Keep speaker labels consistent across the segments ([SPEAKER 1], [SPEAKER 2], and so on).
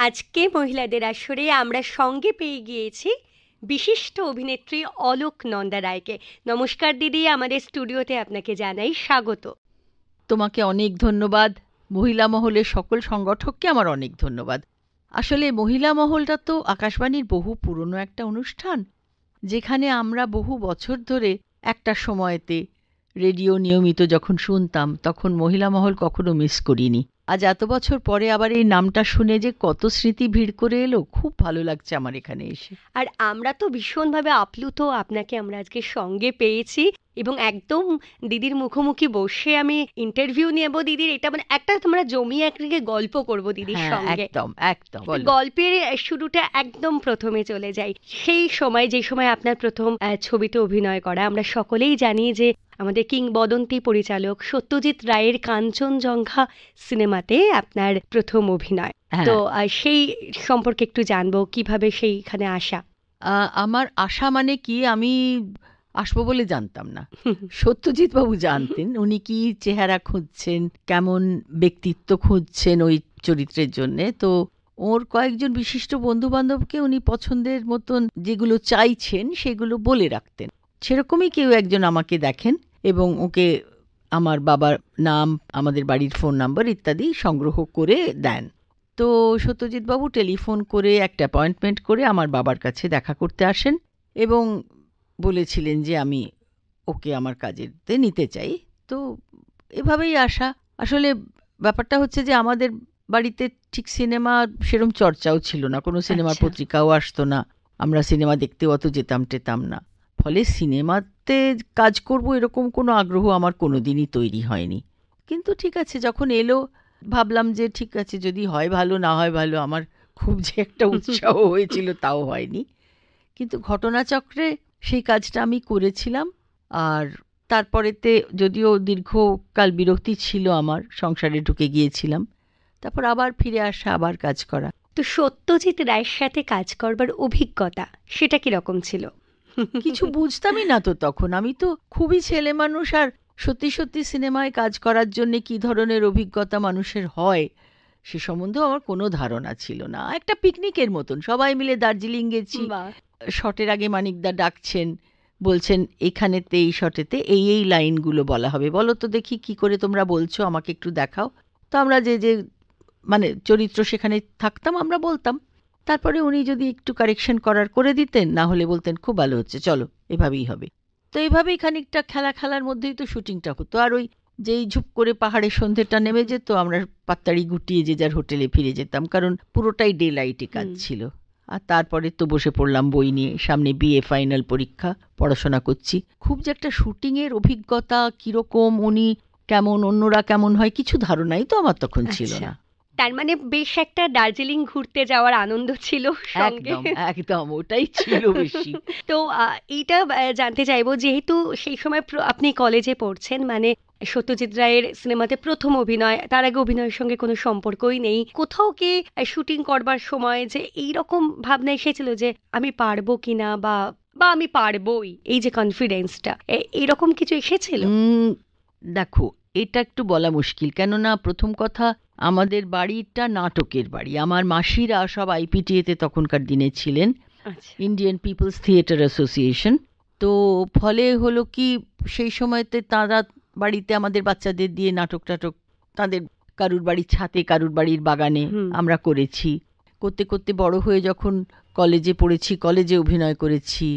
[SPEAKER 1] আজকে মহিলাদের আসরে আমরা সঙ্গে পেয়ে গিয়েছি বিশিষ্ট অভিনেত্রী অলোক নন্দা রায়কে। নমস্কার দিদি, আমাদের স্টুডিওতে আপনাকে জানাই স্বাগত।
[SPEAKER 2] তোমাকে অনেক ধন্যবাদ। মহিলা মহলের সকল সংগঠককে আমার অনেক ধন্যবাদ। আসলে মহিলা মহলটা তো আকাশবাণীর বহু পুরনো একটা অনুষ্ঠান, যেখানে আমরা বহু বছর ধরে একটা সময়তে রেডিও নিয়মিত যখন শুনতাম তখন মহিলা মহল কখনো মিস করিনি। আজ এত বছর পরে আবার এই নামটা শুনে যে কত স্মৃতি ভিড় করে এলো, খুব ভালো লাগছে আমার এখানে এসে।
[SPEAKER 1] আর আমরা তো ভীষণভাবে আপ্লুত, আপনাকে আমরা আজকে সঙ্গে পেয়েছি এবং একদম দিদির মুখোমুখি বসে আমি ইন্টারভিউ নেব দিদির। এটা মানে একটা তোমরা জমিয়ে একদিকে গল্প করব দিদির সঙ্গে।
[SPEAKER 2] একদম একদম।
[SPEAKER 1] গল্পের শুরুটা একদম প্রথমে চলে যাই। সেই সময়, যে সময় আপনার প্রথম ছবিতে অভিনয় করা, আমরা সকলেই জানি যে আমাদের কিংবদন্তি পরিচালক সত্যজিৎ রায়ের কাঞ্চনজঙ্ঘা সিনেমাতে আপনার প্রথম অভিনয়। তো সেই সম্পর্কে একটু জানবো, কিভাবে সেইখানে আসা।
[SPEAKER 2] আমার আশা মানে কি, আমি আসবো বলে জানতাম না। সত্যজিৎ বাবু জানতেন উনি কি চেহারা খুঁজছেন, কেমন ব্যক্তিত্ব খুঁজছেন ওই চরিত্রের জন্যে। তো ওর কয়েকজন বিশিষ্ট বন্ধু বান্ধবকে উনি পছন্দের মতন যেগুলো চাইছেন সেগুলো বলে রাখতেন। সেরকমই কেউ একজন আমাকে দেখেন এবং ওকে আমার বাবার নাম, আমাদের বাড়ির ফোন নাম্বার ইত্যাদি সংগ্রহ করে দেন। তো সত্যজিৎবাবু টেলিফোন করে একটা অ্যাপয়েন্টমেন্ট করে আমার বাবার কাছে দেখা করতে আসেন এবং বলেছিলেন যে আমি ওকে আমার কাজেতে নিতে চাই। তো এভাবেই আসা। আসলে ব্যাপারটা হচ্ছে যে আমাদের বাড়িতে ঠিক সিনেমা সেরম চর্চাও ছিল না, কোনো সিনেমার পত্রিকাও আসতো না, আমরা সিনেমা দেখতে অত যেতাম না। ফলে সিনেমাতে কাজ করব এরকম কোনো আগ্রহ আমার কোনোদিনই তৈরি হয়নি। কিন্তু ঠিক আছে, যখন এলো ভাবলাম যে ঠিক আছে, যদি হয় ভালো, না হয় ভালো। আমার খুব যে একটা উৎসাহ হয়েছিল তাও হয়নি, কিন্তু ঘটনাচক্রে সেই কাজটা আমি করেছিলাম। আর তারপরেতে যদিও দীর্ঘকাল বিরক্তি ছিল, আমার সংসারে ঢুকে গিয়েছিলাম, তারপর আবার ফিরে আসা, আবার কাজ করা।
[SPEAKER 1] তো সত্যজিৎ রায়ের সাথে কাজ করবার অভিজ্ঞতা সেটা কিরকম ছিল?
[SPEAKER 2] কিছু বুঝতামই না তো তখন, আমি তো খুবই ছেলে মানুষ, আর সত্যি সত্যি সিনেমায় কাজ করার জন্য কি ধরনের অভিজ্ঞতা মানুষের হয় সে সম্বন্ধেও আমার কোনো ধারণা ছিল না। একটা পিকনিকের মতন সবাই মিলে দার্জিলিং গেছি। শটের আগে মানিকদা ডাকছেন, বলছেন এখানেতে এই শটেতে এই এই লাইনগুলো বলা হবে, বলো তো দেখি কি করে তোমরা বলছো, আমাকে একটু দেখাও। তো আমরা যে যে মানে চরিত্র সেখানে থাকতাম আমরা বলতাম, তারপরে উনি যদি একটু কারেকশন করার করে দিতেন, না হলে বলতেন খুব ভালো হচ্ছে, চলো এভাবেই হবে। তো এইভাবেই খানিকটা খেলার মধ্যেই তো শুটিংটা হতো। আর ওই যেই ঝুপ করে পাহাড়ের সন্ধ্যেটা নেমে যেত, আমরা পাত্তাড়ি গুটিয়ে যে যার হোটেলে ফিরে যেতাম, কারণ পুরোটাই ডে লাইটে কাজ ছিল। আর তারপরে তো বসে পড়লাম বই নিয়ে, সামনে বিএ ফাইনাল পরীক্ষা, পড়াশোনা করছি। খুব যে একটা শুটিংয়ের অভিজ্ঞতা কিরকম, উনি কেমন, অন্যরা কেমন হয়, কিছু ধারণাই তো আমার তখন ছিল না।
[SPEAKER 1] তার মানে বেশ একটা দার্জিলিং ঘুরতে যাওয়ার আনন্দ ছিল সঙ্গে।
[SPEAKER 2] একদম ওটাই ছিল বেশি।
[SPEAKER 1] তো এইটা জানতে চাইবো, যেহেতু সেই সময় আপনি কলেজে পড়ছেন, মানে সত্যজিৎ রায়ের সিনেমাতে প্রথম অভিনয়, তার আগে অভিনয়ের সঙ্গে কোনো সম্পর্কই নেই, কোথাও কি শুটিং করবার সময় যে এইরকম ভাবনা এসেছিল যে আমি পারবো কিনা, বা আমি পারবোই, এই যে কনফিডেন্সটা, এইরকম কিছু এসেছিল?
[SPEAKER 2] দেখো, এটা একটু বলা মুশকিল, কেননা প্রথম কথা আমাদের বাড়িটা নাটকের বাড়ি। আমার মাসিরা সব আইপিটিএতে তখনকার দিনে ছিলেন, ইন্ডিয়ান পিপলস থিয়েটার অ্যাসোসিয়েশন। তো ফলে হলো কি, সেই সময়তে তারা বাড়িতে আমাদের বাচ্চাদের দিয়ে নাটক তাদের কারুর বাড়ির ছাদে, কারুর বাড়ির বাগানে আমরা করেছি। করতে করতে বড় হয়ে যখন কলেজে পড়েছি, কলেজে অভিনয় করেছি,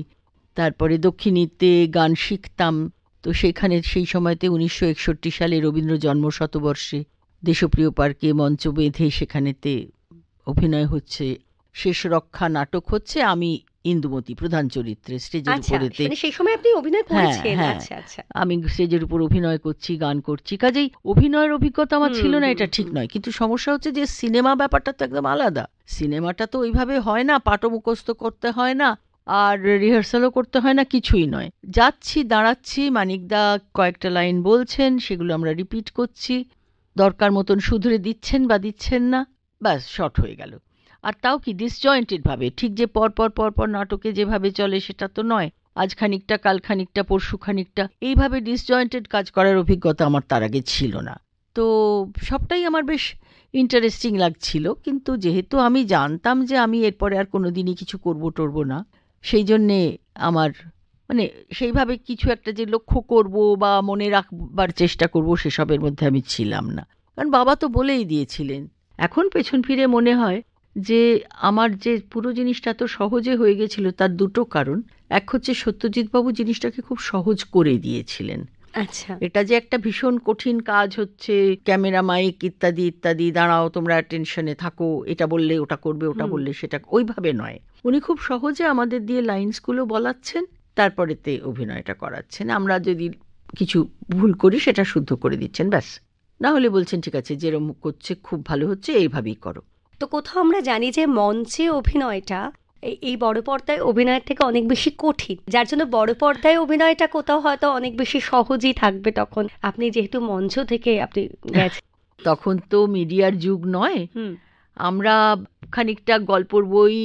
[SPEAKER 2] তারপরে দক্ষিণীতে গান শিখতাম। তো সেখানে সেই সময়তে 1961 সালে রবীন্দ্র জন্ম শতবর্ষে দেশপ্রিয় পার্কে মঞ্চ বেঁধে সেখানেতে অভিনয় হচ্ছে, শেষ রক্ষা নাটক হচ্ছে, আমি ইন্দুমতি প্রধান চরিত্রে স্টেজের উপরেতে।
[SPEAKER 1] সেই সময় আপনি অভিনয় করেছেন?
[SPEAKER 2] আমি স্টেজের উপর অভিনয় করছি, গান করছি, কাজেই অভিনয়ের অভিজ্ঞতা আমার ছিল না, এটা ঠিক নয়। কিন্তু সমস্যা হচ্ছে যে সিনেমা ব্যাপারটা তো একদম আলাদা। সিনেমাটা তো ওইভাবে হয় না, পাঠও মুখস্থ করতে হয় না, আর রিহার্সালও করতে হয় না, কিছুই নয়। যাচ্ছি, দাঁড়াচ্ছি, মানিকদা কয়েকটা লাইন বলছেন, সেগুলো আমরা রিপিট করছি, দরকার মতন শুধরে দিচ্ছেন বা দিচ্ছেন না, ব্যাস শর্ট হয়ে গেল। আর তাও কি ডিসজয়েন্টেড ভাবে, ঠিক যে পর নাটকে যেভাবে চলে সেটা তো নয়, আজ খানিকটা, কাল খানিকটা, পরশু খানিকটা, এইভাবে ডিসজয়েন্টেড কাজ করার অভিজ্ঞতা আমার তার আগে ছিল না। তো সবটাই আমার বেশ ইন্টারেস্টিং লাগছিল, কিন্তু যেহেতু আমি জানতাম যে আমি এরপরে আর কোনোদিনই কিছু করব টরব না, সেই জন্যে আমার মানে সেইভাবে কিছু একটা যে লক্ষ্য করব বা মনে রাখবার চেষ্টা করব সেসবের মধ্যে আমি ছিলাম না। কারণ বাবা তো বলেই দিয়েছিলেন। এখন পেছন ফিরে মনে হয় যে আমার যে পুরো জিনিসটা এত সহজে হয়ে গেছিল তার দুটো কারণ। এক হচ্ছে সত্যজিৎবাবু জিনিসটাকে খুব সহজ করে দিয়েছিলেন।
[SPEAKER 1] আচ্ছা।
[SPEAKER 2] এটা যে একটা ভীষণ কঠিন কাজ হচ্ছে, ক্যামেরা মাইক ইত্যাদি ইত্যাদি, দাঁড়াও তোমরা টেনশনে থাকো, এটা বললে ওটা করবে, ওটা বললে সেটা, ওইভাবে নয়। উনি খুব সহজে আমাদের দিয়ে লাইন্সগুলো বলাচ্ছেন, তারপরেতে অভিনয়টা করাচ্ছেন। আমরা যদি কিছু ভুল করি সেটা শুদ্ধ করে দিচ্ছেন, ব্যাস। না হলে বলছেন ঠিক আছে, যেরকম করছে খুব ভালো হচ্ছে, এইভাবেই করো।
[SPEAKER 1] তো কোথাও আমরা জানি যে মঞ্চে অভিনয়টা এই বড় পর্দায় অভিনয়ের থেকে অনেক বেশি কঠিন, যার জন্য বড় পর্দায় অভিনয়টা কোথাও হয়তো অনেক বেশি সহজই থাকবে। তখন আপনি যেহেতু মঞ্চ থেকে আপনি গেছেন,
[SPEAKER 2] তখন তো মিডিয়ার যুগ নয়। আমরা খানিকটা গল্পর বই,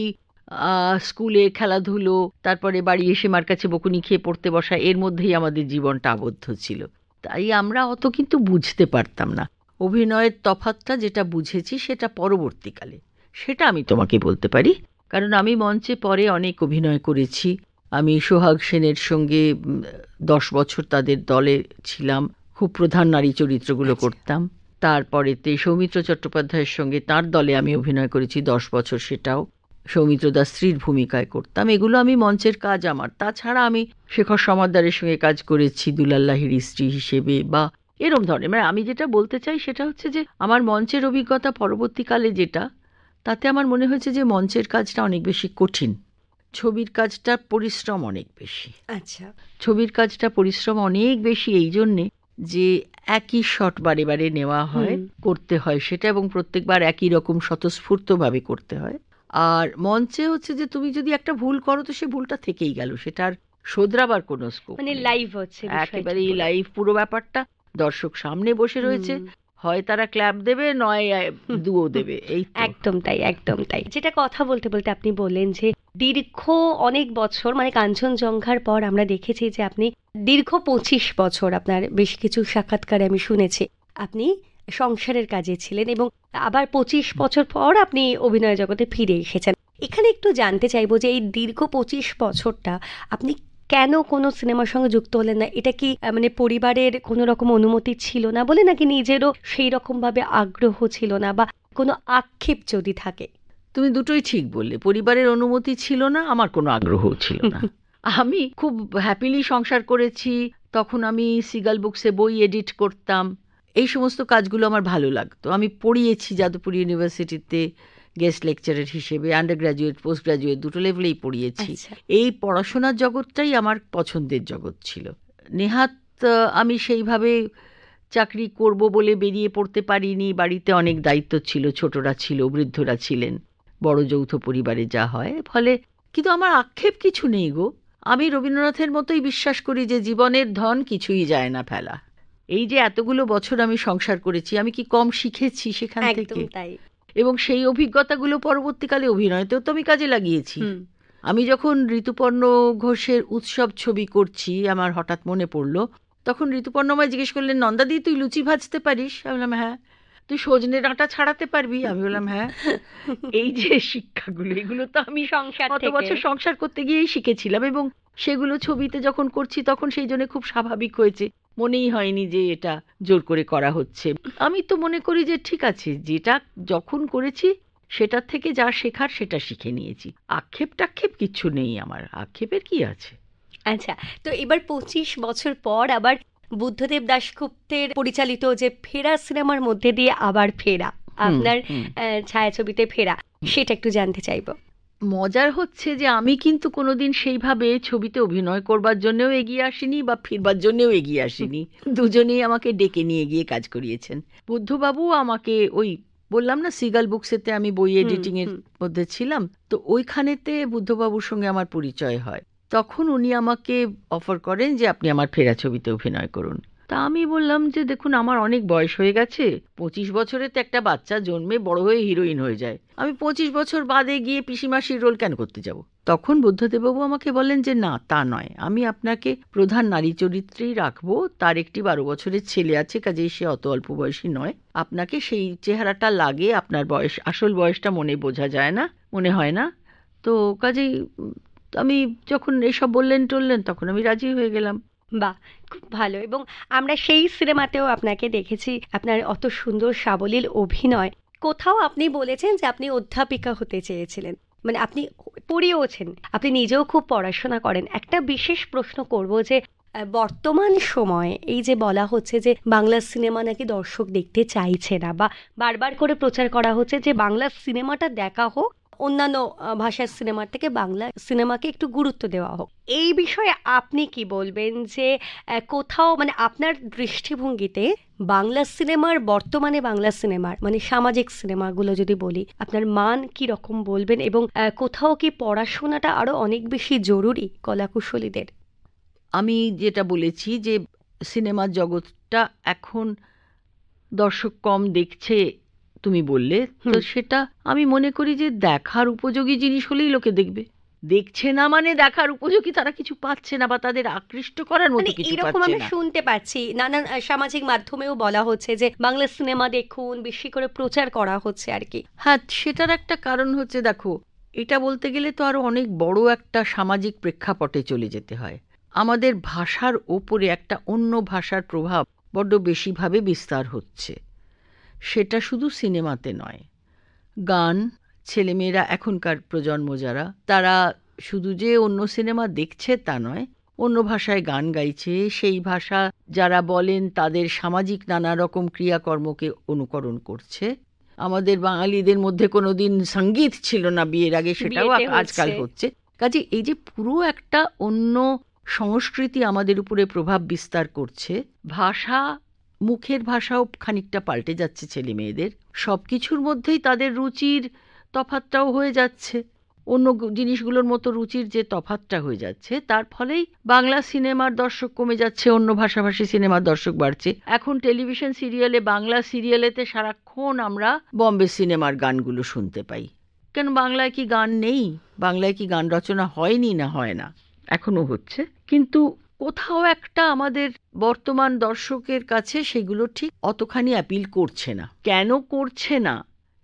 [SPEAKER 2] স্কুলে খেলাধুলো, তারপরে বাড়ি এসে মার কাছে বকুনি খেয়ে পড়তে বসা, এর মধ্যেই আমাদের জীবনটা আবদ্ধ ছিল। তাই আমরা অত কিন্তু বুঝতে পারতাম না। অভিনয়ের তফাৎটা যেটা বুঝেছি সেটা পরবর্তীকালে, সেটা আমি তোমাকে বলতে পারি। কারণ আমি মঞ্চে পরে অনেক অভিনয় করেছি। আমি সোহাগ সেনের সঙ্গে 10 বছর তাদের দলে ছিলাম, খুব প্রধান নারী চরিত্রগুলো করতাম। তারপরেতে সৌমিত্র চট্টোপাধ্যায়ের সঙ্গে তার দলে আমি অভিনয় করেছি 10 বছর, সেটাও সৌমিত্র দাস স্ত্রীর ভূমিকায় করতাম। এগুলো আমি মঞ্চের কাজ আমার। তাছাড়া আমি শেখর সমাদ্দারের সঙ্গে কাজ করেছি দুলাল লাহিড়ী স্ত্রী হিসেবে, বা এরম ধরনের। মানে আমি যেটা বলতে চাই সেটা হচ্ছে যে আমার মঞ্চের অভিজ্ঞতা পরবর্তীকালে যেটা, তাতে আমার মনে হয়েছে যে মঞ্চের কাজটা অনেক বেশি কঠিন, ছবির কাজটা পরিশ্রম অনেক বেশি।
[SPEAKER 1] আচ্ছা।
[SPEAKER 2] ছবির কাজটা পরিশ্রম অনেক বেশি এই জন্যে যে একই শট বারে বারে নেওয়া হয়, করতে হয় সেটা, এবং প্রত্যেকবার একই রকম স্বতঃস্ফূর্তভাবে করতে হয়। আর মঞ্চে হচ্ছে যে তুমি যদি একটা ভুল করো তো সে ভুলটা থেকেই গেল, সেটার শোধরাবার কোনো স্কোপ
[SPEAKER 1] মানে
[SPEAKER 2] নেই।
[SPEAKER 1] লাইভ হচ্ছে,
[SPEAKER 2] একেবারেই লাইভ পুরো ব্যাপারটা। দর্শক সামনে বসে রয়েছে, হয় তারা ক্ল্যাপ দেবে, নয় দুও দেবে, এই তো।
[SPEAKER 1] একদম তাই, একদম তাই। যেটা কথা বলতে বলতে আপনি বললেন যে দীর্ঘ অনেক বছর, মানে কাঞ্চনজঙ্ঘার পর আমরা দেখেছি যে আপনি দীর্ঘ 25 বছর, আপনার বেশ কিছু সাক্ষাৎকারে আমি শুনেছি আপনি সংসারের কাজে ছিলেন, এবং আবার 25 বছর পর আপনি অভিনয় জগতে ফিরে এসেছেন। এখানে একটু জানতে চাইবো যে এই দীর্ঘ 25 বছরটা আপনি কেন কোনো সিনেমার সঙ্গে যুক্ত হলেন না? এটা কি মানে পরিবারের কোনো রকম অনুমতি ছিল না বলে, নাকি নিজেরও সেই রকম ভাবে আগ্রহ ছিল না, বা কোনো আক্ষেপ যদি থাকে?
[SPEAKER 2] তুমি দুটোই ঠিক বললে। পরিবারের অনুমতি ছিল না, আমার কোনো আগ্রহ ছিল না। আমি খুব হ্যাপিলি সংসার করেছি। তখন আমি সিগাল বুকসে বই এডিট করতাম, এই সমস্ত কাজগুলো আমার ভালো লাগতো। আমি পড়িয়েছি যাদবপুর ইউনিভার্সিটিতে গেস্ট লেকচারার হিসেবে, আন্ডার গ্র্যাজুয়েট পোস্ট গ্র্যাজুয়েট দুটো লেভেলেই পড়িয়েছি। এই পড়াশোনার জগৎটাই আমার পছন্দের জগৎ ছিল। নেহাত আমি সেইভাবে চাকরি করব বলে বেরিয়ে পড়তে পারিনি। বাড়িতে অনেক দায়িত্ব ছিল, ছোটরা ছিল, বৃদ্ধরা ছিলেন, বড় যৌথ পরিবারে যা হয়, ফলে। কিন্তু আমার আক্ষেপ কিছু নেই গো। আমি রবীন্দ্রনাথের মতোই বিশ্বাস করি যে জীবনের ধন কিছুই যায় না ফেলা। এই যে এতগুলো বছর আমি সংসার করেছি, আমি কি কম শিখেছি সেখান থেকে?
[SPEAKER 1] তাই।
[SPEAKER 2] এবং সেই অভিজ্ঞতাগুলো পরবর্তীকালে অভিনয়তেও তো আমি কাজে লাগিয়েছি। আমি যখন ঋতুপর্ণ ঘোষের উৎসব ছবি করছি, আমার হঠাৎ মনে পড়লো, তখন ঋতুপর্ণ আমায় জিজ্ঞেস করলেন, নন্দাদি তুই লুচি ভাজতে পারিস? আমি বললাম হ্যাঁ। তুই সজনে ডাঁটা ছাড়াতে পারবি? আমি বললাম হ্যাঁ। এই যে শিক্ষাগুলো, এগুলো তো আমি কত বছর সংসার করতে গিয়েই শিখেছিলাম, এবং সেগুলো ছবিতে যখন করছি তখন সেই জন্য খুব স্বাভাবিক হয়েছে, মনেই হয়নি যে এটা জোর করে করা হচ্ছে। আমি তো মনে করি যে ঠিক আছে, যেটা যখন করেছি সেটার থেকে যা শেখার সেটা শিখে নিয়েছি। আক্ষেপ টাক্ষেপ কিচ্ছু নেই আমার, আক্ষেপের কি আছে।
[SPEAKER 1] আচ্ছা, তো এবার 25 বছর পর আবার বুদ্ধদেব দাশগুপ্তের পরিচালিত যে ফেরা সিনেমার মধ্যে দিয়ে আবার ফেরা, আপনার ছায়াছবিতে ফেরা, সেটা একটু জানতে চাইবো।
[SPEAKER 2] মজার হচ্ছে যে আমি কিন্তু কোনোদিন সেইভাবে ছবিতে অভিনয় করবার জন্যও এগিয়ে আসিনি, বা ফিরবার জন্যও এগিয়ে আসিনি। দুজনেই আমাকে ডেকে নিয়ে গিয়ে কাজ করিয়েছেন। বুদ্ধবাবু আমাকে, ওই বললাম না সিগাল বুকসেতে আমি বই এডিটিং এর মধ্যে ছিলাম, তো ওইখানেতে বুদ্ধবাবুর সঙ্গে আমার পরিচয় হয়। তখন উনি আমাকে অফার করেন যে আপনি আমার ফেরা ছবিতে অভিনয় করুন। তা আমি বললাম যে দেখুন আমার অনেক বয়স হয়ে গেছে, 25 বছরে তো একটা বাচ্চা জন্মে বড় হয়ে হিরোইন হয়ে যায়, আমি 25 বছর বাদে গিয়ে পিসিমাসির রোল কেন করতে যাব? তখন বুদ্ধদেববাবু আমাকে বলেন যে না, তা নয়, আমি আপনাকে প্রধান নারী চরিত্রেই রাখবো, তার একটি 12 বছরের ছেলে আছে, কাজেই সে অত অল্প বয়সী নয়, আপনাকে সেই চেহারাটা লাগে, আপনার বয়স, আসল বয়সটা মনে বোঝা যায় না, মনে হয় না। তো কাজেই আমি যখন এসব বললেন টললেন তখন আমি রাজি হয়ে গেলাম।
[SPEAKER 1] বাহ, খুব ভালো। এবং আমরা সেই সিনেমাতেও আপনাকে দেখেছি, আপনার অত সুন্দর সাবলীল অভিনয়। কোথাও আপনি বলেছেন যে আপনি অধ্যাপিকা হতে চেয়েছিলেন, মানে আপনি পড়িয়েওছেন, আপনি নিজেও খুব পড়াশোনা করেন। একটা বিশেষ প্রশ্ন করব যে বর্তমান সময়ে এই যে বলা হচ্ছে যে বাংলা সিনেমা নাকি দর্শক দেখতে চাইছে না, বা বারবার করে প্রচার করা হচ্ছে যে বাংলা সিনেমাটা দেখা হোক, অন্যান্য ভাষার সিনেমার থেকে বাংলা সিনেমাকে একটু গুরুত্ব দেওয়া হোক, এই বিষয়ে আপনি কি বলবেন? যে কোথাও মানে আপনার দৃষ্টিভঙ্গিতে বাংলা সিনেমার, বর্তমানে বাংলা সিনেমার মানে সামাজিক সিনেমাগুলো যদি বলি, আপনার মান কি রকম বলবেন? এবং কোথাও কি পড়াশোনাটা আরো অনেক বেশি জরুরি কলাকুশলীদের?
[SPEAKER 2] আমি যেটা বলেছি যে সিনেমার জগৎটা এখন দর্শক কম দেখছে, তুমি বললে তো,
[SPEAKER 1] হুম।
[SPEAKER 2] সেটা আমি মনে করি যে দেখার উপযোগী জিনিস হলেই লোকে দেখবে। দেখছে না মানে দেখার উপযোগী তারা কিছু পাচ্ছে না, বা তাদের আকৃষ্ট করার মতো
[SPEAKER 1] মানে
[SPEAKER 2] কিছু
[SPEAKER 1] এইরকম
[SPEAKER 2] পাচ্ছে
[SPEAKER 1] আমি
[SPEAKER 2] না।
[SPEAKER 1] শুনতে পাচ্ছি, নানান সামাজিক মাধ্যমেও বলা হচ্ছে যে বাংলা সিনেমা দেখুন, বেশি করে প্রচার করা হচ্ছে আর কি।
[SPEAKER 2] হ্যাঁ, সেটার একটা কারণ হচ্ছে, দেখো, এটা বলতে গেলে তো আরো অনেক বড় একটা সামাজিক প্রেক্ষাপটে চলে যেতে হয়। আমাদের ভাষার ওপরে একটা অন্য ভাষার প্রভাব বড্ড বেশিভাবে বিস্তার হচ্ছে। সেটা শুধু সিনেমাতে নয়, গান, ছেলেমেয়েরা, এখনকার প্রজন্ম যারা, তারা শুধু যে অন্য সিনেমা দেখছে তা নয়, অন্য ভাষায় গান গাইছে, সেই ভাষা যারা বলেন তাদের সামাজিক নানা রকম ক্রিয়াকর্মকে অনুকরণ করছে। আমাদের বাঙালিদের মধ্যে কোনোদিন সঙ্গীত ছিল না বিয়ের আগে, সেটাও
[SPEAKER 1] বিয়েতে
[SPEAKER 2] আজকাল
[SPEAKER 1] হচ্ছে।
[SPEAKER 2] হচ্ছে। কাজে এই যে পুরো একটা অন্য সংস্কৃতি আমাদের উপরে প্রভাব বিস্তার করছে, ভাষা, মুখের ভাষাও খানিকটা পাল্টে যাচ্ছে ছেলে মেয়েদের, সব কিছুর মধ্যেই তাদের রুচির তফাৎটাও হয়ে যাচ্ছে, অন্য জিনিসগুলোর মতো রুচির যে তফাৎটা হয়ে যাচ্ছে, তার ফলেই বাংলা সিনেমার দর্শক কমে যাচ্ছে, অন্য ভাষাভাষী সিনেমার দর্শক বাড়ছে। এখন টেলিভিশন সিরিয়ালে, বাংলা সিরিয়ালেতে সারাক্ষণ আমরা বম্বে সিনেমার গানগুলো শুনতে পাই। কেন, বাংলায় কি গান নেই? বাংলায় কি গান রচনা হয়নি? না, হয় না, এখনো হচ্ছে, কিন্তু কোথাও একটা আমাদের বর্তমান দর্শকের কাছে সেগুলো ঠিক অতখানি অ্যাপিল করছে না। কেন করছে না,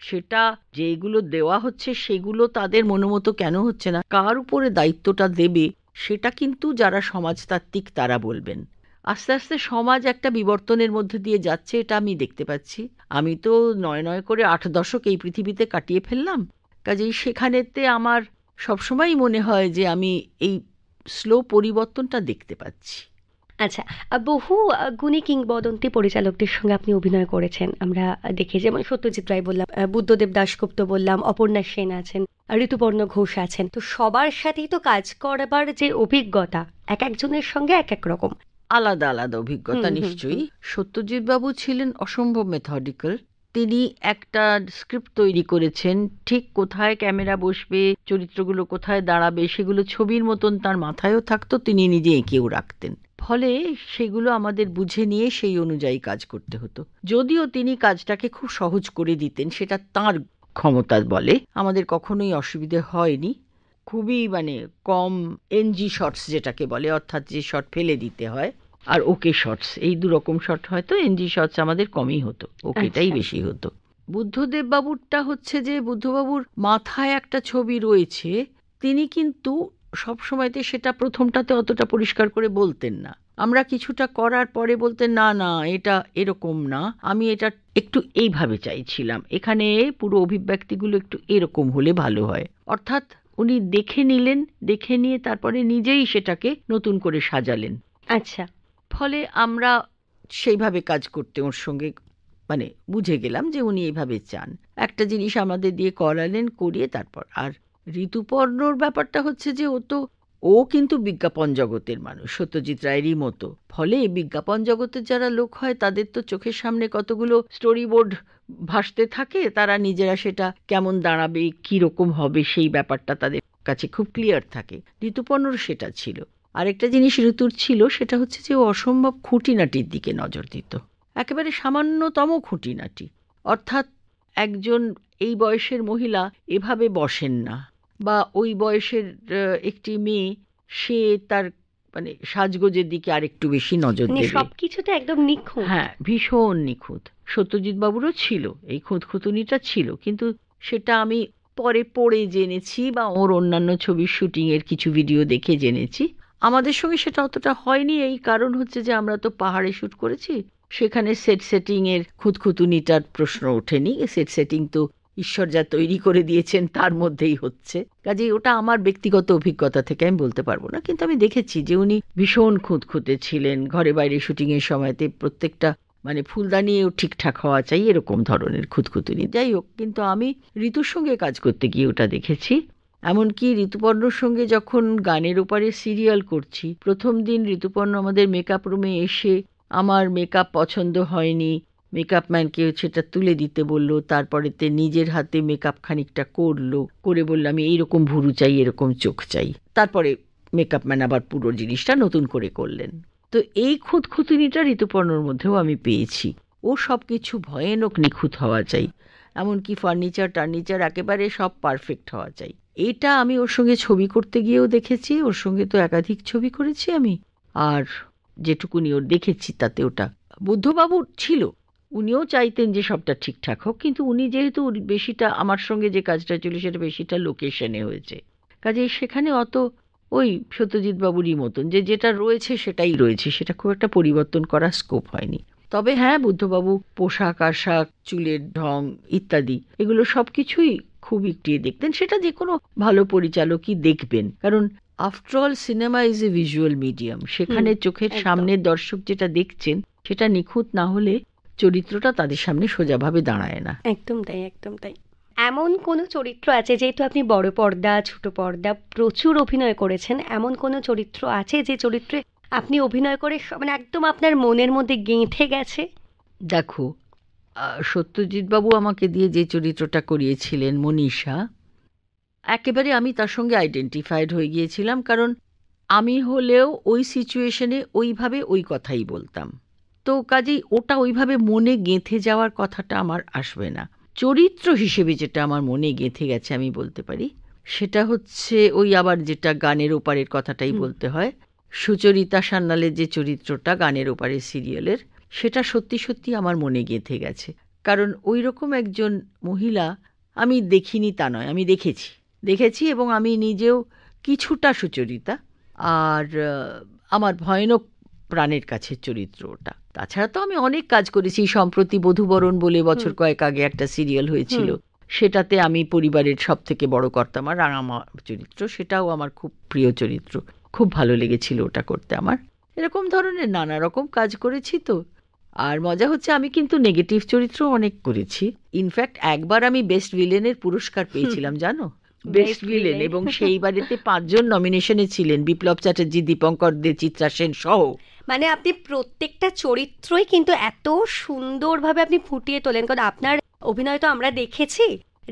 [SPEAKER 2] সেটা যেগুলো দেওয়া হচ্ছে সেগুলো তাদের মনোমতো কেন হচ্ছে না, কার উপরে দায়িত্বটা দেবে, সেটা কিন্তু যারা সমাজতাত্ত্বিক তারা বলবেন। আস্তে আস্তে সমাজ একটা বিবর্তনের মধ্যে দিয়ে যাচ্ছে, এটা আমি দেখতে পাচ্ছি। আমি তো 9 করে 8 দশক এই পৃথিবীতে কাটিয়ে ফেললাম, কাজেই সেখানেতে আমার সবসময়ই মনে হয় যে আমি এই স্লো পরিবর্তনটা দেখতে পাচ্ছি।
[SPEAKER 1] আচ্ছা, বহু গুণী কিংবদন্তি পরিচালকদের সঙ্গে আপনি অভিনয় করেছেন, আমরা দেখি, যেমন সত্যজিৎ রায় বললাম, বুদ্ধদেব দাশগুপ্ত বললাম, অপর্ণা সেন আছেন, ঋতুপর্ণ ঘোষ আছেন। তো সবার সাথেই তো কাজ করবার যে অভিজ্ঞতা এক একজনের সঙ্গে এক এক রকম।
[SPEAKER 2] আলাদা আলাদা অভিজ্ঞতা
[SPEAKER 1] হুম হুম হুম।
[SPEAKER 2] নিশ্চয়ই। সত্যজিৎ বাবু ছিলেন অসম্ভব মেথডিক্যাল। তিনি একটা স্ক্রিপ্ট তৈরি করেছেন, ঠিক কোথায় ক্যামেরা বসবে, চরিত্রগুলো কোথায় দাঁড়াবে, সেগুলো ছবির মতন তার মাথায়ও থাকতো, তিনি নিজে এঁকেও রাখতেন। ফলে সেগুলো আমাদের বুঝে নিয়ে সেই অনুযায়ী কাজ করতে হতো। যদিও তিনি কাজটাকে খুব সহজ করে দিতেন, সেটা তার ক্ষমতা বলে, আমাদের কখনোই অসুবিধে হয়নি। খুবই মানে কম এনজি শটস যেটাকে বলে, অর্থাৎ যে শট ফেলে দিতে হয় আর ওকে শটস, এই দু রকম শট, হয়তো এনজি শটস আমাদের কমই হতো, ওকেটাই
[SPEAKER 1] আচ্ছা।
[SPEAKER 2] বেশি হতো। বুদ্ধদেব বাবুরটা হচ্ছে যে বুদ্ধবাবুর মাথায় একটা ছবি রয়েছে, তিনি কিন্তু সব সময়তে সেটা প্রথমটাতে অতটা পরিষ্কার করে বলতেন না। আমরা কিছুটা করার পরে বলতেন, না না, এটা এরকম না, আমি এটা একটু এইভাবে চাইছিলাম, এখানে পুরো অভিব্যক্তিগুলো একটু এরকম হলে ভালো হয়। অর্থাৎ উনি দেখে নিলেন, দেখে নিয়ে তারপরে নিজেই সেটাকে নতুন করে সাজালেন।
[SPEAKER 1] আচ্ছা।
[SPEAKER 2] ফলে আমরা সেইভাবে কাজ করতে ওর সঙ্গে মানে বুঝে গেলাম যে উনি এইভাবে চান। একটা জিনিস আমাদের দিয়ে করালেন, করিয়ে তারপর। আর ঋতুপর্ণর ব্যাপারটা হচ্ছে যে ও কিন্তু বিজ্ঞাপন জগতের মানুষ, সত্যজিৎ রায়েরই মতো। ফলে বিজ্ঞাপন জগতের যারা লোক হয় তাদের তো চোখের সামনে কতগুলো স্টোরি বোর্ড ভাসতে থাকে, তারা নিজেরা সেটা কেমন দাঁড়াবে, কি রকম হবে, সেই ব্যাপারটা তাদের কাছে খুব ক্লিয়ার থাকে। ঋতুপর্ণর সেটা ছিল। আরেকটা জিনিস ঋতুর ছিল, সেটা হচ্ছে যে ও অসম্ভব খুঁটিনাটির দিকে নজর দিত, একেবারে সামান্যতম খুঁটিনাটি। অর্থাৎ একজন এই বয়সের মহিলা এভাবে বসেন না, বা ওই বয়সের একটি মেয়ে সে তার মানে সাজগোজের দিকে আরেকটু বেশি নজর
[SPEAKER 1] মানে
[SPEAKER 2] দেবে।
[SPEAKER 1] সবকিছুতে একদম নিখুঁত।
[SPEAKER 2] হ্যাঁ, ভীষণ নিখুঁত। সত্যজিৎ বাবুরও ছিল এই খুঁতখুঁতুনিটা ছিল, কিন্তু সেটা আমি পরে পড়ে জেনেছি বা ওর অন্যান্য ছবির শুটিং এর কিছু ভিডিও দেখে জেনেছি। আমাদের সঙ্গে সেটা অতটা হয়নি, এই কারণ হচ্ছে যে আমরা তো পাহাড়ে শুট করেছি, সেখানে সেটিং এর খুঁতখুঁতুনিটার প্রশ্ন ওঠেনি। সেটিং তো ঈশ্বর যা তৈরি করে দিয়েছেন তার মধ্যেই হচ্ছে, কাজেই ওটা আমার ব্যক্তিগত অভিজ্ঞতা থেকে আমি বলতে পারবো না। কিন্তু আমি দেখেছি যে উনি ভীষণ খুঁতখুঁতে ছিলেন, ঘরে বাইরে শুটিং এর সময়তে প্রত্যেকটা মানে ফুলদানিও ঠিকঠাক হওয়া চাই, এরকম ধরনের খুঁতখুঁতুনি। যাই হোক, কিন্তু আমি ঋতুর সঙ্গে কাজ করতে গিয়ে ওটা দেখেছি। এমনকি ঋতুপর্ণর সঙ্গে যখন গানের ওপারে সিরিয়াল করছি, প্রথম দিন ঋতুপর্ণ আমাদের মেকআপ রুমে এসে আমার মেকআপ পছন্দ হয়নি, মেকআপ ম্যানকে সেটা তুলে দিতে বলল, তারপরেতে নিজের হাতে মেকআপ খানিকটা করলো, করে বলল আমি এইরকম ভুরু চাই, এরকম চোখ চাই। তারপরে মেকআপ ম্যান আবার পুরো জিনিসটা নতুন করে করলেন। তো এই খুঁতখুঁতুনিটা ঋতুপর্ণর মধ্যেও আমি পেয়েছি। ও সব কিছু ভয়ানক নিখুঁত হওয়া চাই, এমনকি টার্নিচার একেবারে সব পারফেক্ট হওয়া চাই। এটা আমি ওর সঙ্গে ছবি করতে গিয়েও দেখেছি, ওর সঙ্গে তো একাধিক ছবি করেছি আমি। আর যেটুকুনি ওর দেখেছি তাতে ওটা বুদ্ধবাবু ছিল, উনিও চাইতেন যে সবটা ঠিকঠাক হোক, কিন্তু উনি যেহেতু বেশিটা আমার সঙ্গে যে কাজটা ছিল সেটা বেশিটা লোকেশনে হয়েছে, কাজেই সেখানে অত ওই সত্যজিৎ বাবুরই মতন যে যেটা রয়েছে সেটাই রয়েছে, সেটা খুব একটা পরিবর্তন করার স্কোপ হয়নি। তবে হ্যাঁ, বুদ্ধবাবু পোশাক আশাক, চুলের ঢং ইত্যাদি এগুলো সবকিছুই খুব একটিয়ে দেখতেন। সেটা যে কোনো ভালো পরিচালকই দেখবেন, কারণ after all cinema is a visual medium. সেখানে চোখের
[SPEAKER 1] একদম।
[SPEAKER 2] সামনের দর্শক যেটা দেখছেন সেটা নিখুঁত না হলে চরিত্রটা তাদের সামনে সোজাভাবে দাঁড়ায় না।
[SPEAKER 1] একদম তাই, একদম তাই। এমন কোনো চরিত্র আছে, যেহেতু আপনি বড় পর্দা ছোট পর্দা প্রচুর অভিনয় করেছেন, এমন কোনো চরিত্র আছে যে চরিত্রে আপনি অভিনয় করে মানে একদম আপনার মনের মধ্যে গেঁথে গেছে?
[SPEAKER 2] দেখো, সত্যজিৎ বাবু আমাকে দিয়ে যে চরিত্রটা করিয়েছিলেন মনীষা, একেবারে আমি তার সঙ্গে আইডেন্টিফাইড হয়ে গিয়েছিলাম, কারণ আমি হলেও ওই সিচুয়েশনে ওইভাবে ওই কথাই বলতাম। তো কাজেই ওটা ওইভাবে মনে গেঁথে যাওয়ার কথাটা আমার আসবে না। চরিত্র হিসেবে যেটা আমার মনে গেঁথে গেছে আমি বলতে পারি, সেটা হচ্ছে ওই আবার যেটা গানের ওপারের কথাটাই বলতে হয়, সুচরিতা সান্যালের যে চরিত্রটা গানের ওপারের সিরিয়ালের, সেটা সত্যি সত্যি আমার মনে গেঁথে গেছে। কারণ ওই রকম একজন মহিলা আমি দেখিনি তা নয়, আমি দেখেছি এবং আমি নিজেও কিছুটা সুচরিতা। আর আমার ভয়ানক প্রাণের কাছের চরিত্র ওটা। তাছাড়া তো আমি অনেক কাজ করেছি। সম্প্রতি বধূবরণ বলে বছর কয়েক আগে একটা সিরিয়াল হয়েছিল, সেটাতে আমি পরিবারের সব থেকে বড় কর্তা, আমার রাঙামা চরিত্র, সেটাও আমার খুব প্রিয় চরিত্র, খুব ভালো লেগেছিল ওটা করতে আমার। এরকম ধরনের নানা রকম কাজ করেছি তো। আর মজা হচ্ছে আমি কিন্তু নেগেটিভ চরিত্র অনেক করেছি। ইনফ্যাক্ট একবার আমি বেস্ট ভিলেনের পুরস্কার পেয়েছিলাম জানো, বেস্ট ভিলেন। এবং সেই বাড়িতে 5 জন নমিনেশনে ছিলেন, বিপ্লব চ্যাটার্জি, দীপঙ্কর দে, চিত্রা সেন সহ।
[SPEAKER 1] মানে আপনি প্রত্যেকটা চরিত্রই কিন্তু এত সুন্দরভাবে আপনি ফুটিয়ে তোলেন, কারণ আপনার অভিনয় তো আমরা দেখেছি,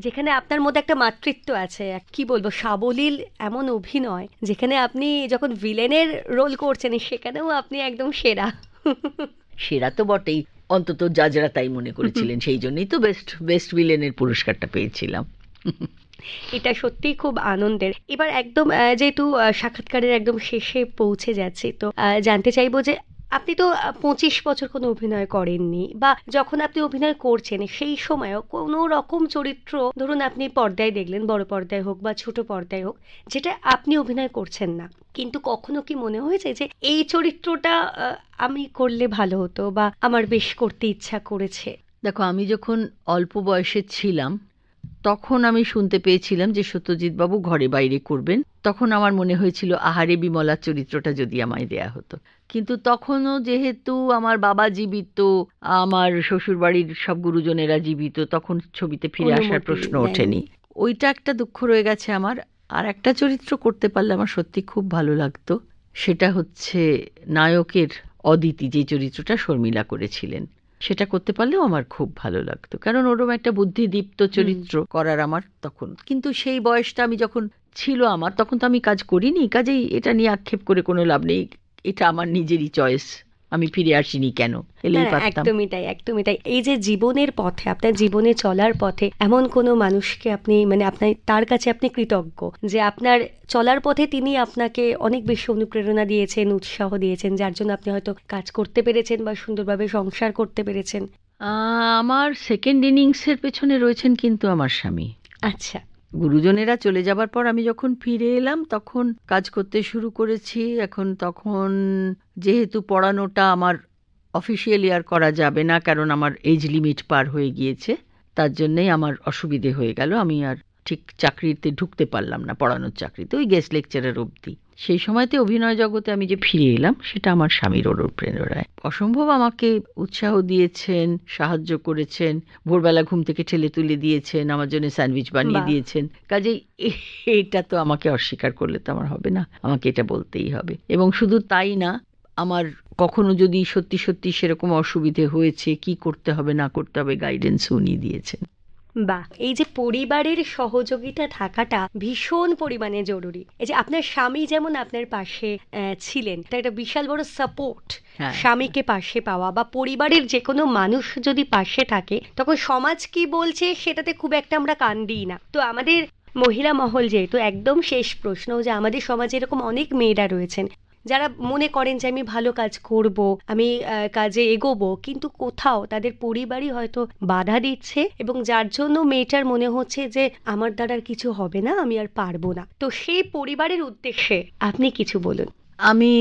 [SPEAKER 1] যেখানে আপনার মধ্যে একটা মাতৃত্ব আছে, কি বলবো, সাবলীল এমন অভিনয়, যেখানে আপনি যখন ভিলেনের রোল করছেন সেখানেও আপনি একদম সেরা।
[SPEAKER 2] সেরা তো বটেই, অন্তত জাজরা তাই মনে করেছিলেন, সেই জন্যই তো বেস্ট ভিলেনের পুরস্কারটা পেয়েছিলাম।
[SPEAKER 1] এটা সত্যিই খুব আনন্দের। এবার একদম যেহেতু সাক্ষাৎকারের একদম শেষে পৌঁছে যাচ্ছি, তো জানতে চাইবো যে আপনি তো 25 বছর কোনো অভিনয় করেননি, বা যখন আপনি অভিনয় করছেন সেই সময়ও কোনো রকম চরিত্র ধরুন আপনি পর্দায় দেখলেন, বড় পর্দায় হোক বা ছোট পর্দায় হোক, যেটা আপনি অভিনয় করছেন না, কিন্তু কখনো কি মনে হয়েছে যে এই চরিত্রটা আমি করলে ভালো হতো, বা আমার বেশ করতে ইচ্ছা করেছে?
[SPEAKER 2] দেখো, আমি যখন অল্প বয়সে ছিলাম তখন আমি শুনতে পেয়েছিলাম যে সত্যজিৎ বাবু ঘরে বাইরে করবেন। তখন আমার মনে হয়েছিল আহারে বিমলার চরিত্রটা যদি আমায় দেয়া হতো। কিন্তু তখনও যেহেতু আমার বাবা জীবিত, আমার শ্বশুরবাড়ির সব গুরুজনেরা জীবিত, তখন ছবিতে ফিরে আসার
[SPEAKER 1] অনুমতি
[SPEAKER 2] প্রশ্ন
[SPEAKER 1] দেয়নি।
[SPEAKER 2] ওঠেনি। ওইটা একটা দুঃখ রয়ে গেছে আমার। আর একটা চরিত্র করতে পারলে আমার সত্যি খুব ভালো লাগতো, সেটা হচ্ছে নায়কের অদিতি, যে চরিত্রটা শর্মিলা করেছিলেন। সেটা করতে পারলেও আমার খুব ভালো লাগতো, কারণ ওরকম একটা বুদ্ধিদীপ্ত চরিত্র করার আমার তখন, কিন্তু সেই বয়সটা আমি যখন ছিল আমার, তখন তো আমি কাজ করিনি, কাজেই এটা নিয়ে আক্ষেপ করে কোনো লাভ নেই। এটা আমার নিজেরই চয়েস, আমি ফিরে আসিনি কেন,
[SPEAKER 1] না
[SPEAKER 2] এলেই
[SPEAKER 1] না,
[SPEAKER 2] পারতাম।
[SPEAKER 1] একদমই তাই, একদমই তাই। এই যে জীবনের পথে, আপনার জীবনে চলার পথে এমন কোনো মানুষকে আপনি, মানে আপনার, তার কাছে আপনি কৃতজ্ঞ যে আপনার চলার পথে তিনি আপনাকে অনেক বেশি অনুপ্রেরণা দিয়েছেন, উৎসাহ দিয়েছেন, যার জন্য আপনি হয়তো কাজ করতে পেরেছেন বা সুন্দরভাবে সংসার করতে পেরেছেন?
[SPEAKER 2] আমার সেকেন্ড ইনিংসের পেছনে রয়েছেন কিন্তু আমার স্বামী।
[SPEAKER 1] আচ্ছা।
[SPEAKER 2] গুরুজনেরা চলে যাবার পর আমি যখন ফিরে এলাম তখন কাজ করতে শুরু করেছি। তখন যেহেতু পড়ানোটা আমার অফিসিয়ালি আর করা যাবে না, কারণ আমার এজ লিমিট পার হয়ে গিয়েছে, তার জন্যই আমার অসুবিধে হয়ে গেল। আমি আর ঠিক চাকরিতে ঢুকতে পারলাম না, পড়ানোর চাকরিতে, ওই গেস্ট লেকচারার অবধি। সেই সময়তে অভিনয় জগতে আমি যে ফিরে এলাম সেটা আমার স্বামীর অনুপ্রেরণায়। অসম্ভব আমাকে উৎসাহ দিয়েছেন, সাহায্য করেছেন, ভোরবেলা ঘুম থেকে ঠেলে তুলে দিয়েছেন, আমার জন্য স্যান্ডউইচ বানিয়ে
[SPEAKER 1] বাহ।
[SPEAKER 2] দিয়েছেন। কাজেই এটা তো আমাকে অস্বীকার করলে তো আমার হবে না, আমাকে এটা বলতেই হবে। এবং শুধু তাই না, আমার কখনো যদি সত্যি সত্যি সেরকম অসুবিধে হয়েছে, কি করতে হবে না করতে হবে, গাইডেন্স উনি দিয়েছেন।
[SPEAKER 1] বাহ, এই যে পরিবারের সহযোগিতা থাকাটা ভীষণ পরিমাণে জরুরি। এই যে আপনার স্বামী যেমন আপনার পাশে ছিলেন, এটা একটা বিশাল বড় সাপোর্ট।
[SPEAKER 2] হ্যাঁ,
[SPEAKER 1] স্বামীকে পাশে পাওয়া বা পরিবারের যে কোনো মানুষ যদি পাশে থাকে, তখন সমাজ কি বলছে সেটাতে খুব একটা আমরা কান দিই না। তো আমাদের মহিলা মহল, যেহেতু একদম শেষ প্রশ্ন, যে আমাদের সমাজে এরকম অনেক মেয়েরা রয়েছেন যারা মনে করেন যে আমি ভালো কাজ করব, আমি কাজে এগোবো, কিন্তু কোথাও তাদের পরিবারই হয়তো বাধা দিচ্ছে, এবং যার জন্য মেয়েটার মনে হচ্ছে যে আমার দ্বারা আর কিছু হবে না, আমি আর পারবো না। তো সেই পরিবারের উদ্দেশ্যে আপনি কিছু বলুন।
[SPEAKER 2] আমি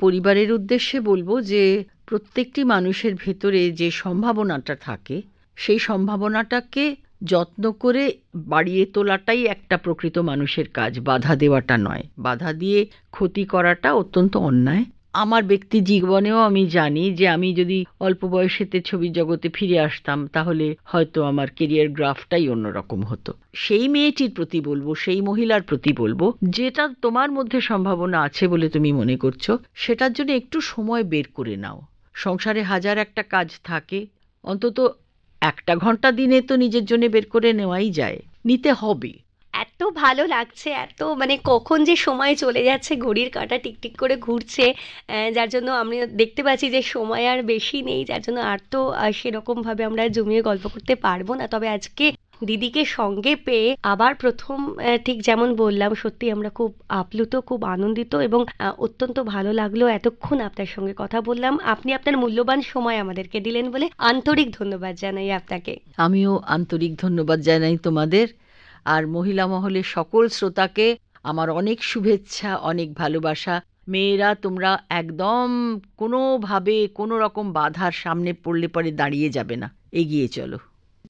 [SPEAKER 2] পরিবারের উদ্দেশ্যে বলবো যে প্রত্যেকটি মানুষের ভেতরে যে সম্ভাবনাটা থাকে, সেই সম্ভাবনাটাকে যত্ন করে বাড়িয়ে তোলাটাই একটা প্রকৃত মানুষের কাজ, বাধা দেওয়াটা নয়। বাধা দিয়ে ক্ষতি করাটা অত্যন্ত অন্যায়। আমার ব্যক্তি জীবনেও আমি জানি যে আমি যদি অল্প বয়সেতে ছবির জগতে ফিরে আসতাম, তাহলে হয়তো আমার কেরিয়ার গ্রাফটাই অন্যরকম হতো। সেই মেয়েটির প্রতি বলবো, সেই মহিলার প্রতি বলবো, যেটা তোমার মধ্যে সম্ভাবনা আছে বলে তুমি মনে করছো, সেটার জন্য একটু সময় বের করে নাও। সংসারে হাজার একটা কাজ থাকে, অন্তত একটা ঘন্টা দিনে তো নিজের জন্য বের করে নেওয়াই যায়, নিতে হবে।
[SPEAKER 1] এত ভালো লাগছে, এত মানে কখন যে সময় চলে যাচ্ছে, ঘড়ির কাঁটা টিকটিক করে ঘুরছে, যার জন্য আমি দেখতে পাচ্ছি যে সময় আর বেশি নেই, যার জন্য আর তো সেরকম ভাবে আমরা জমিয়ে গল্প করতে পারবো না। তবে আজকে দিদিকে সঙ্গে পেয়ে আবার প্রথম, ঠিক যেমন বললাম, সত্যি আমরা খুব আপ্লুত, খুব আনন্দিত, এবং অত্যন্ত ভালো লাগলো এতক্ষণ আপনার সঙ্গে কথা বললাম। আপনি আপনার মূল্যবান সময় আমাদেরকে দিলেন বলে আন্তরিক ধন্যবাদ জানাই আপনাকে।
[SPEAKER 2] আমিও আন্তরিক ধন্যবাদ জানাই তোমাদের, আর মহিলা মহলের সকল শ্রোতাকে আমার অনেক শুভেচ্ছা, অনেক ভালোবাসা। মেয়েরা, তোমরা একদম কোনোভাবে কোনো রকম বাধার সামনে পড়লে পরে দাঁড়িয়ে যাবে না, এগিয়ে চলো।